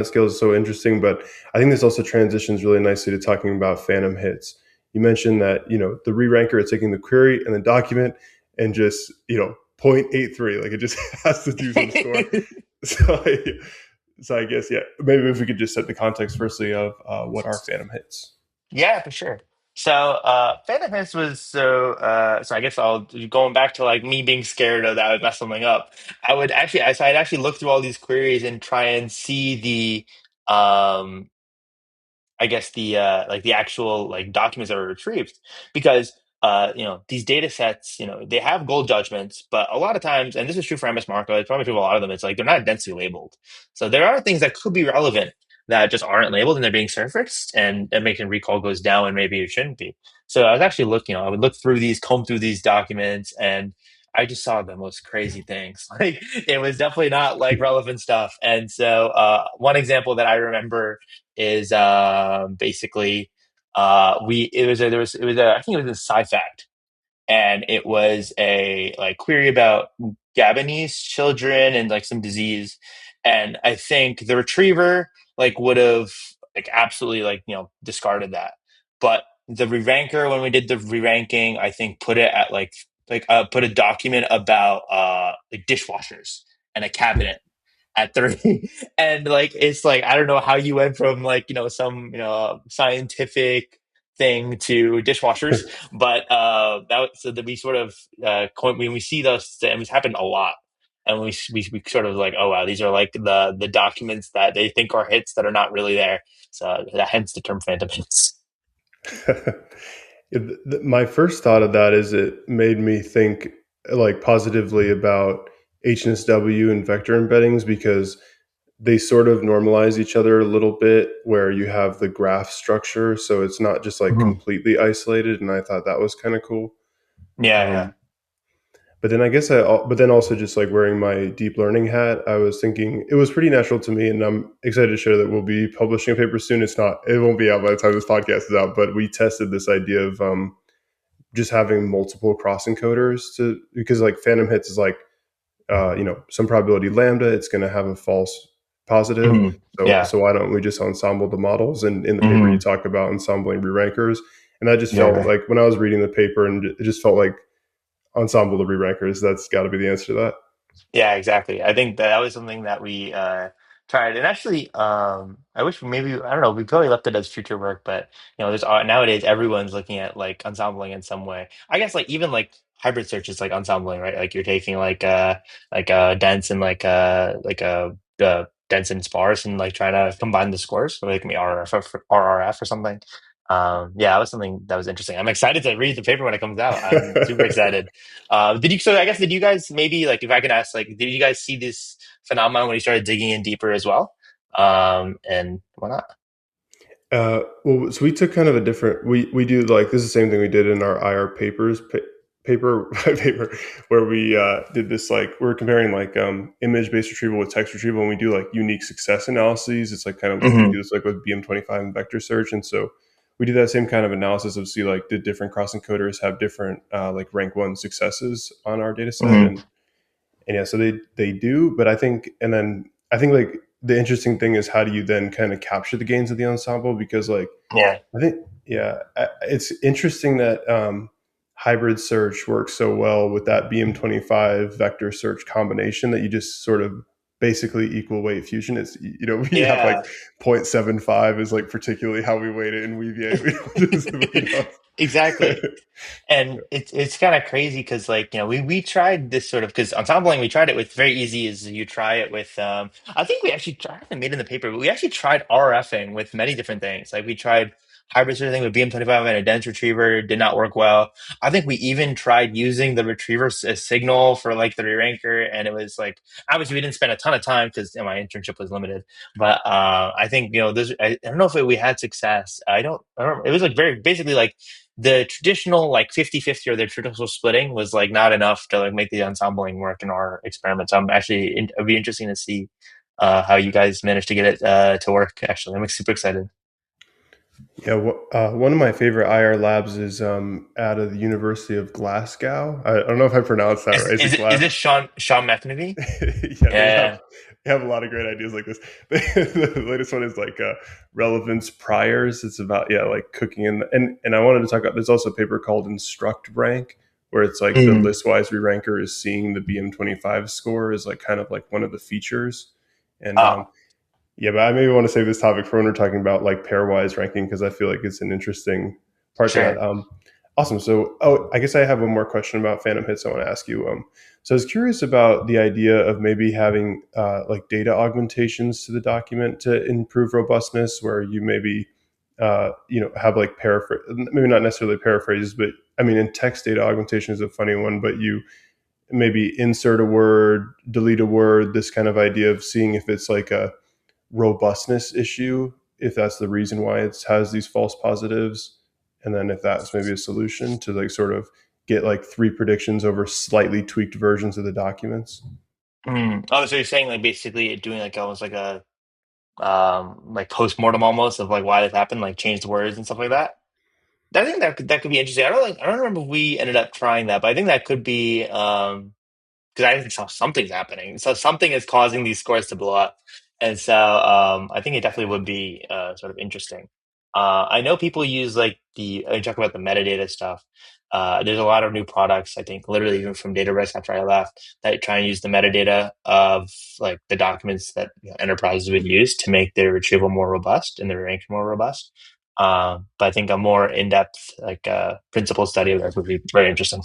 skills is so interesting, but I think this also transitions really nicely to talking about phantom hits. You mentioned that, the re-ranker is taking the query and the document and just, 0.83, like it just has to do some score. So I, so I guess, yeah, maybe if we could just set the context firstly of what are phantom hits. Yeah, for sure. So, Phantom Hits was so I guess I'll going back to like me being scared of that I would mess something up. I'd actually look through all these queries and try and see I guess the actual like documents that were retrieved because these data sets they have gold judgments, but a lot of times, and this is true for MS Marco, it's probably true for a lot of them, it's like they're not densely labeled. So there are things that could be relevant that just aren't labeled and they're being surfaced, and that making recall goes down when maybe it shouldn't be. So I was actually looking, I would look through these, comb through these documents, and I just saw the most crazy things. Like it was definitely not like relevant stuff. And so one example that I remember is basically we it was a, there was it was a I think it was a sci-fact, and it was a like query about Gabonese children and like some disease, and I think the retriever like would have like absolutely like discarded that, but the re-ranker when we did the re-ranking I think put it at put a document about like dishwashers and a cabinet at three. And like it's like I don't know how you went from like some scientific thing to dishwashers, but so that we sort of when we see those, and it's happened a lot, and we sort of like, oh wow, these are like the documents that they think are hits that are not really there. So that hence the term phantom hits. My first thought of that is it made me think like positively about HNSW and vector embeddings because they sort of normalize each other a little bit where you have the graph structure. So it's not just like Mhm. completely isolated. And I thought that was kind of cool. Yeah, yeah. Um, but then I guess but then also just like wearing my deep learning hat, I was thinking it was pretty natural to me, and I'm excited to share that we'll be publishing a paper soon. It won't be out by the time this podcast is out, but we tested this idea of just having multiple cross encoders because like phantom hits is like some probability lambda, it's going to have a false positive. Mhm. So Yeah. why don't we just ensemble the models? And in the paper, you Hmm. talk about ensembling re-rankers, and that just Yeah, felt yeah. like when I was reading the paper, and it just felt like ensemble the re-rankers. That's got to be the answer to that. Yeah, exactly. I think that was something that we tried, and actually, I wish maybe I don't know. We probably left it as future work, but there's nowadays everyone's looking at like ensembling in some way. I guess like even like hybrid search is like ensembling, right? Like you're taking dense and dense and sparse, and like trying to combine the scores, so like me RRF or something. Yeah, that was something that was interesting. I'm excited to read the paper when it comes out. I'm super excited. Did you? So I guess did you guys maybe like if I can ask like did you guys see this phenomenon when you started digging in deeper as well? And why not? Well, so we took kind of a different. We do like this is the same thing we did in our IR paper paper where we did this like we're comparing like image based retrieval with text retrieval, and we do like unique success analyses. It's like kind of like we do Hmm. this like with BM25 and vector search, and so we do that same kind of analysis of see like did different cross encoders have different like rank one successes on our data set, Hmm. and yeah, so they do, but I think like the interesting thing is how do you then kind of capture the gains of the ensemble because like Yeah. I think yeah, it's interesting that hybrid search works so well with that BM25 vector search combination that you just sort of basically equal weight fusion. It's we have like Yeah. 0.75 is like particularly how we weight it in Weaviate. We don't just Exactly. And it's kind of crazy because like we tried this sort of because ensembling we tried it with very easy is you try it with I think we actually tried it made in the paper, but we actually tried RFing with many different things. Like we tried hybrid sort of thing with BM25 and a dense retriever, did not work well. I think we even tried using the retriever signal for like the re-ranker, and it was like obviously we didn't spend a ton of time because my internship was limited. But I think this I don't know if we had success. I don't. It was like very basically like the traditional like 50-50 or the traditional splitting was like not enough to like make the ensembling work in our experiments. It'd be interesting to see how you guys managed to get it to work. Actually, I'm super excited. Yeah, one of my favorite IR labs is out of the University of Glasgow. I don't know if I pronounced that right. Is it Is Glass? this Sean McNamee? Yeah, Yeah. You have a lot of great ideas like this. The latest one is like relevance priors. It's about like cooking and I wanted to talk about. There's also a paper called Instruct Rank where it's like the Mm. listwise re-ranker is seeing the BM25 score is like kind of like one of the features. And Oh, yeah, but I maybe want to save this topic for when we're talking about like pairwise ranking because I feel like it's an interesting part to that. sure. Awesome. So, I guess I have one more question about Phantom Hits I want to ask you. So I was curious about the idea of maybe having like data augmentations to the document to improve robustness, where you maybe have like paraphrase, maybe not necessarily paraphrases, but I mean, in text data augmentation is a funny one, but you maybe insert a word, delete a word, this kind of idea of seeing if it's like a robustness issue, if that's the reason why it has these false positives, and then if that's maybe a solution to like sort of get like three predictions over slightly tweaked versions of the documents. Mm. Oh, so you're saying like basically doing like almost like post mortem almost of like why this happened, like change the words and stuff like that. I think that could be interesting. I don't remember if we ended up trying that, but I think that could be because I think something's happening. So something is causing these scores to blow up, and so I think it definitely would be sort of interesting. I know people use like you talk about the metadata stuff. There's a lot of new products, I think, literally even from Databricks after I left, that try and use the metadata of like the documents that enterprises would use to make their retrieval more robust and their ranking more robust. But I think a more in-depth, like principle study of that would be very interesting.